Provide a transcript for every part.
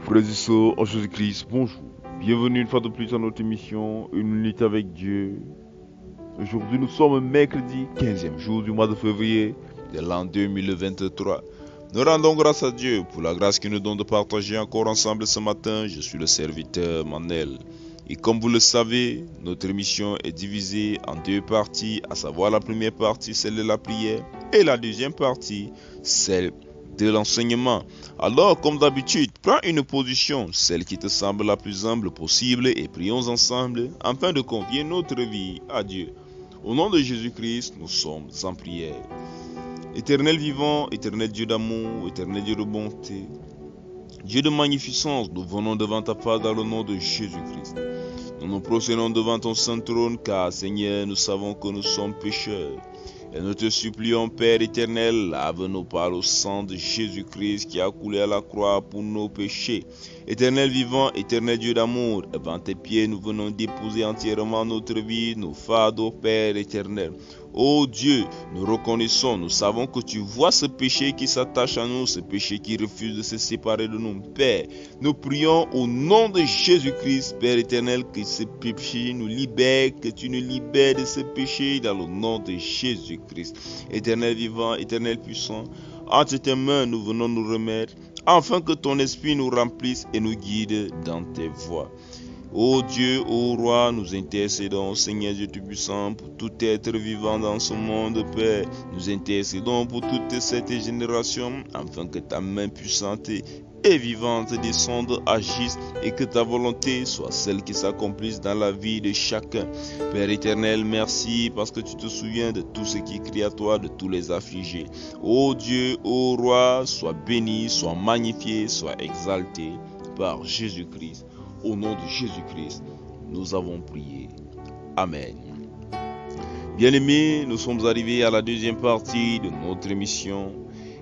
Frères et sœurs en Jésus-Christ, bonjour. Bienvenue une fois de plus à notre émission Une minute avec Dieu. Aujourd'hui, nous sommes mercredi 15e jour du mois de février de l'an 2023. Nous rendons grâce à Dieu pour la grâce qu'il nous donne de partager encore ensemble ce matin. Je suis le serviteur Manel. Et comme vous le savez, notre émission est divisée en deux parties, à savoir la première partie, celle de la prière, et la deuxième partie, celle de l'enseignement. Alors, comme d'habitude, prends une position, celle qui te semble la plus humble possible, et prions ensemble afin de confier notre vie à Dieu. Au nom de Jésus-Christ, nous sommes en prière. Éternel vivant, éternel Dieu d'amour, éternel Dieu de bonté, Dieu de magnificence, nous venons devant ta face dans le nom de Jésus-Christ. Nous nous procédons devant ton saint trône, car Seigneur, nous savons que nous sommes pécheurs. Et nous te supplions, Père éternel, lave-nous par le sang de Jésus-Christ qui a coulé à la croix pour nos péchés. Éternel vivant, éternel Dieu d'amour, devant tes pieds, nous venons déposer entièrement notre vie, nos fardeaux, Père éternel. Ô Dieu, nous reconnaissons, nous savons que tu vois ce péché qui s'attache à nous, ce péché qui refuse de se séparer de nous. Père, nous prions au nom de Jésus-Christ, Père éternel, que ce péché nous libère, que tu nous libères de ce péché dans le nom de Jésus-Christ. Éternel vivant, éternel puissant, entre tes mains nous venons nous remettre, afin que ton esprit nous remplisse et nous guide dans tes voies. Ô Dieu, ô Roi, nous intercédons, Seigneur Dieu Tout-Puissant, pour tout être vivant dans ce monde, Père. Nous intercédons pour toute cette génération, afin que ta main puissante et vivante descende, agisse et que ta volonté soit celle qui s'accomplisse dans la vie de chacun. Père éternel, merci parce que tu te souviens de tous ceux qui crient à toi, de tous les affligés. Ô Dieu, ô Roi, sois béni, sois magnifié, sois exalté par Jésus-Christ. Au nom de Jésus-Christ, nous avons prié. Amen. Bien-aimés, nous sommes arrivés à la deuxième partie de notre émission.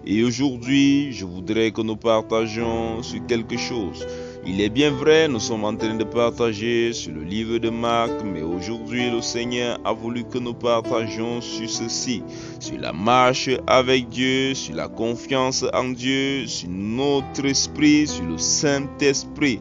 Et aujourd'hui, je voudrais que nous partagions sur quelque chose. Il est bien vrai, nous sommes en train de partager sur le livre de Marc, mais aujourd'hui, le Seigneur a voulu que nous partagions sur ceci, sur la marche avec Dieu, sur la confiance en Dieu, sur notre esprit, sur le Saint-Esprit.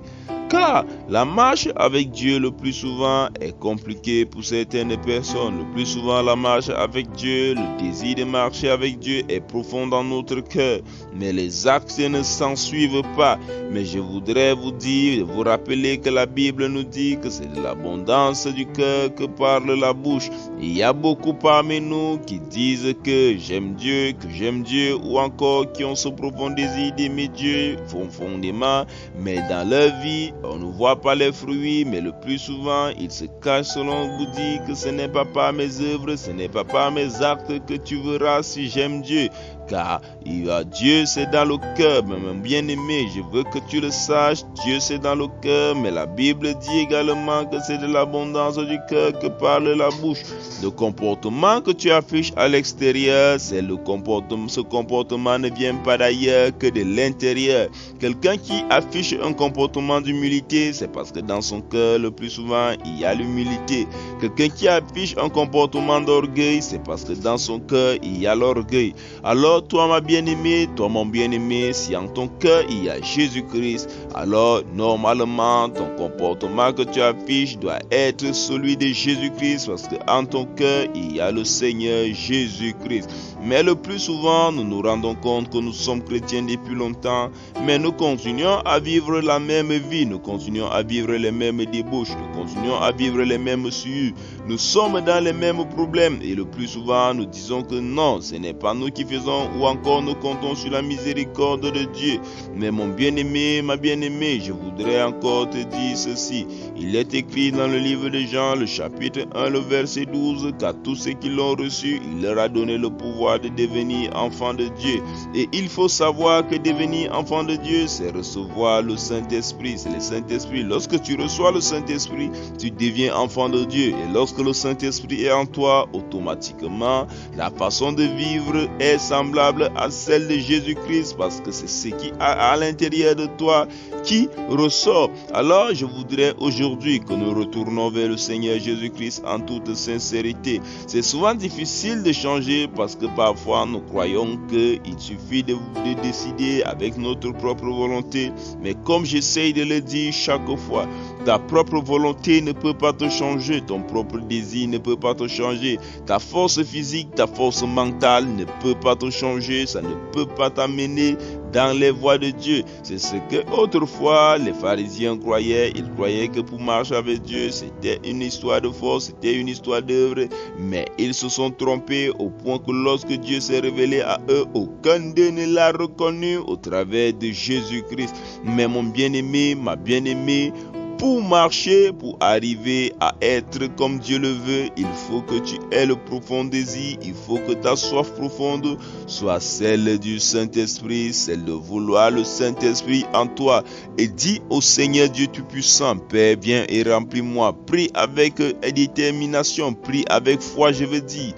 Car la marche avec Dieu le plus souvent est compliquée pour certaines personnes. Le plus souvent la marche avec Dieu, le désir de marcher avec Dieu est profond dans notre cœur. Mais les actes ne s'en suivent pas. Mais je voudrais vous dire, vous rappeler que la Bible nous dit que c'est de l'abondance du cœur que parle la bouche. Il y a beaucoup parmi nous qui disent que j'aime Dieu ou encore qui ont ce profond désir d'aimer Dieu profondément. Mais dans leur vie, on ne voit pas les fruits, mais le plus souvent, ils se cachent selon vous dire que ce n'est pas par mes œuvres, ce n'est pas par mes actes que tu verras si j'aime Dieu. Car Dieu c'est dans le cœur, mon bien-aimé, je veux que tu le saches, Dieu c'est dans le cœur, mais la Bible dit également que c'est de l'abondance du cœur que parle la bouche. Le comportement que tu affiches à l'extérieur, ce comportement ne vient pas d'ailleurs que de l'intérieur. Quelqu'un qui affiche un comportement d'humilité, c'est parce que dans son cœur, le plus souvent, il y a l'humilité. Quelqu'un qui affiche un comportement d'orgueil, c'est parce que dans son cœur, il y a l'orgueil. Alors, toi, ma bien-aimée, toi, mon bien-aimé, si en ton cœur, il y a Jésus-Christ, alors, normalement, ton comportement que tu affiches doit être celui de Jésus-Christ, parce que en ton cœur, il y a le Seigneur Jésus-Christ. Mais le plus souvent, nous nous rendons compte que nous sommes chrétiens depuis longtemps, mais nous continuons à vivre la même vie, nous continuons à vivre les mêmes débauches, nous continuons à vivre les mêmes suies. Nous sommes dans les mêmes problèmes et le plus souvent, nous disons que non, ce n'est pas nous qui faisons ou encore nous comptons sur la miséricorde de Dieu. Mais mon bien-aimé, ma bien-aimée, je voudrais encore te dire ceci. Il est écrit dans le livre de Jean, le chapitre 1, le verset 12, qu'à tous ceux qui l'ont reçu, il leur a donné le pouvoir de devenir enfants de Dieu. Et il faut savoir que devenir enfant de Dieu, c'est recevoir le Saint-Esprit. C'est le Saint-Esprit. Lorsque tu reçois le Saint-Esprit, tu deviens enfant de Dieu. Et lorsque le Saint-Esprit est en toi, automatiquement, la façon de vivre est semblable à celle de Jésus-Christ, parce que c'est ce qui a à l'intérieur de toi qui ressort. Alors je voudrais aujourd'hui que nous retournons vers le Seigneur Jésus-Christ en toute sincérité. C'est souvent difficile de changer parce que parfois nous croyons qu'il suffit de décider avec notre propre volonté. Mais comme j'essaye de le dire chaque fois, ta propre volonté ne peut pas te changer, ton propre désir ne peut pas te changer, ta force physique, ta force mentale ne peut pas te changer, ça ne peut pas t'amener dans les voies de Dieu. C'est ce que autrefois les pharisiens croyaient. Ils croyaient que pour marcher avec Dieu, c'était une histoire de force, c'était une histoire d'œuvre, mais ils se sont trompés au point que lorsque Dieu s'est révélé à eux, aucun d'eux ne l'a reconnu au travers de Jésus-Christ. Mais mon bien-aimé, ma bien-aimée, pour marcher, pour arriver à être comme Dieu le veut, il faut que tu aies le profond désir, il faut que ta soif profonde soit celle du Saint-Esprit, celle de vouloir le Saint-Esprit en toi. Et dis au Seigneur Dieu Tout-Puissant, Père, viens et remplis-moi. Prie avec détermination, prie avec foi, je veux dire.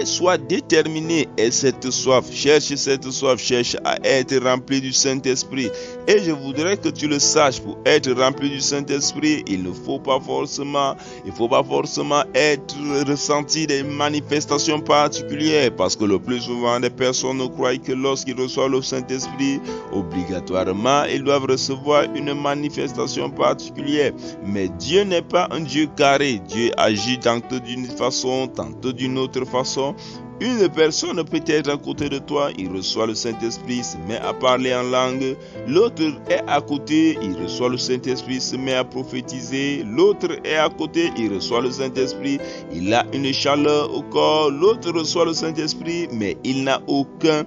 Sois déterminé, aie cette soif, cherche à être rempli du Saint-Esprit. Et je voudrais que tu le saches, pour être rempli du Saint-Esprit, il ne faut pas forcément être ressenti des manifestations particulières, parce que le plus souvent des personnes croient que lorsqu'ils reçoivent le Saint-Esprit, obligatoirement, ils doivent recevoir une manifestation particulière. Mais Dieu n'est pas un Dieu carré. Dieu agit tantôt d'une façon, tantôt d'une autre façon. Une personne peut être à côté de toi, il reçoit le Saint-Esprit, se met à parler en langue. L'autre est à côté, il reçoit le Saint-Esprit, se met à prophétiser. L'autre est à côté, il reçoit le Saint-Esprit, il a une chaleur au corps. L'autre reçoit le Saint-Esprit, mais il n'a aucun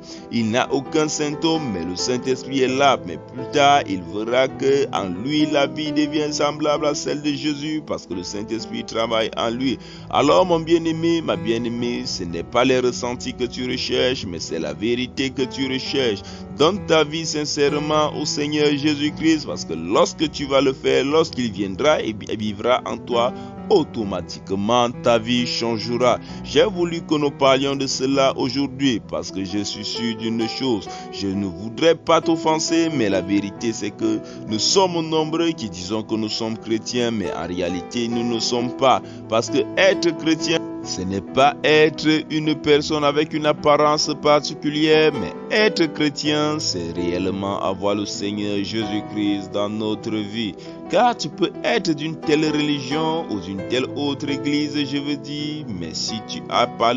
symptôme, mais le Saint-Esprit est là. Mais plus tard, il verra que en lui, la vie devient semblable à celle de Jésus, parce que le Saint-Esprit travaille en lui. Alors, mon bien-aimé, ma bien-aimée, ce n'est pas les ressentis que tu recherches, mais c'est la vérité que tu recherches. Donne ta vie sincèrement au Seigneur Jésus-Christ, parce que lorsque tu vas le faire, lorsqu'il viendra et vivra en toi, automatiquement ta vie changera. J'ai voulu que nous parlions de cela aujourd'hui parce que je suis sûr d'une chose, je ne voudrais pas t'offenser, mais la vérité c'est que nous sommes nombreux qui disons que nous sommes chrétiens, mais en réalité nous ne sommes pas, parce que être chrétien, ce n'est pas être une personne avec une apparence particulière, mais être chrétien, c'est réellement avoir le Seigneur Jésus-Christ dans notre vie. Car tu peux être d'une telle religion ou d'une telle autre église, je veux dire, mais si tu n'as pas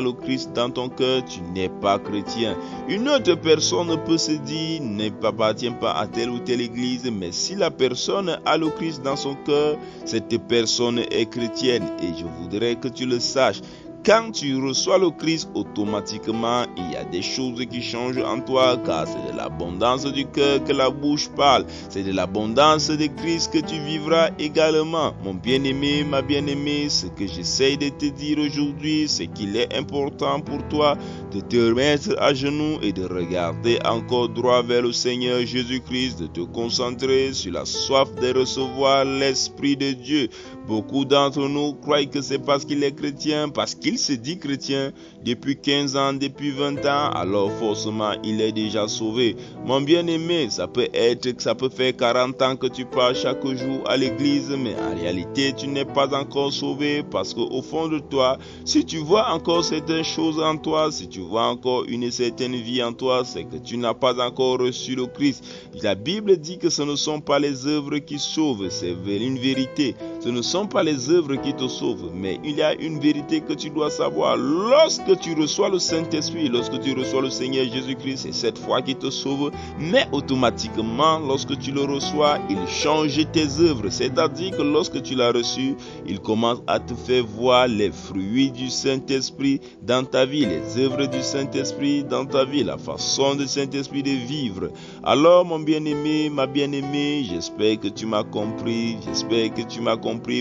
le Christ dans ton cœur, tu n'es pas chrétien. Une autre personne peut se dire, n'appartient pas à telle ou telle église, mais si la personne a le Christ dans son cœur, cette personne est chrétienne. Et je voudrais que tu le saches. Quand tu reçois le Christ, automatiquement, il y a des choses qui changent en toi, car c'est de l'abondance du cœur que la bouche parle. C'est de l'abondance de Christ que tu vivras également. Mon bien-aimé, ma bien-aimée, ce que j'essaie de te dire aujourd'hui, c'est qu'il est important pour toi de te mettre à genoux et de regarder encore droit vers le Seigneur Jésus-Christ, de te concentrer sur la soif de recevoir l'Esprit de Dieu. Beaucoup d'entre nous croient que c'est parce qu'il est chrétien, parce qu'il se dit chrétien depuis 15 ans, depuis 20 ans, alors forcément il est déjà sauvé. Mon bien-aimé, ça peut faire 40 ans que tu pars chaque jour à l'église, mais en réalité tu n'es pas encore sauvé, parce qu'au fond de toi, si tu vois encore certaines choses en toi, si tu vois encore une certaine vie en toi, c'est que tu n'as pas encore reçu le Christ. La Bible dit que ce ne sont pas les œuvres qui sauvent, c'est une vérité. Ce ne sont pas les œuvres qui te sauvent, mais il y a une vérité que tu dois savoir. Lorsque tu reçois le Saint-Esprit, lorsque tu reçois le Seigneur Jésus-Christ, c'est cette foi qui te sauve, mais automatiquement, lorsque tu le reçois, il change tes œuvres. C'est-à-dire que lorsque tu l'as reçu, il commence à te faire voir les fruits du Saint-Esprit dans ta vie, les œuvres du Saint-Esprit dans ta vie, la façon du Saint-Esprit de vivre. Alors, mon bien-aimé, ma bien-aimée, j'espère que tu m'as compris,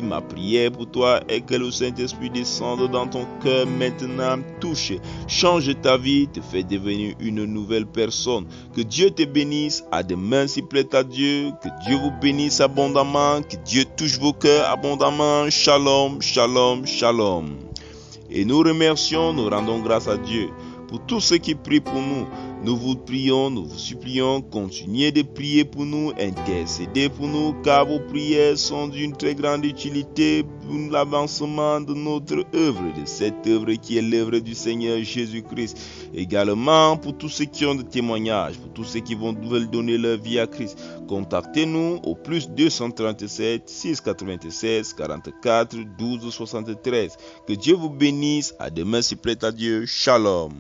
Ma prière pour toi est que le Saint-Esprit descende dans ton cœur maintenant, touche, change ta vie, te fait devenir une nouvelle personne. Que Dieu te bénisse. À demain s'il plaît à Dieu. Que Dieu vous bénisse abondamment. Que Dieu touche vos cœurs abondamment. Shalom, shalom, shalom. Et nous remercions, nous rendons grâce à Dieu pour tous ceux qui prient pour nous. Nous vous prions, nous vous supplions, continuez de prier pour nous, intercédez pour nous, car vos prières sont d'une très grande utilité pour l'avancement de notre œuvre, de cette œuvre qui est l'œuvre du Seigneur Jésus-Christ. Également pour tous ceux qui ont des témoignages, pour tous ceux qui veulent donner leur vie à Christ, contactez-nous au plus 237 696 44 12 73. Que Dieu vous bénisse. À demain, s'il plaît à Dieu. Shalom.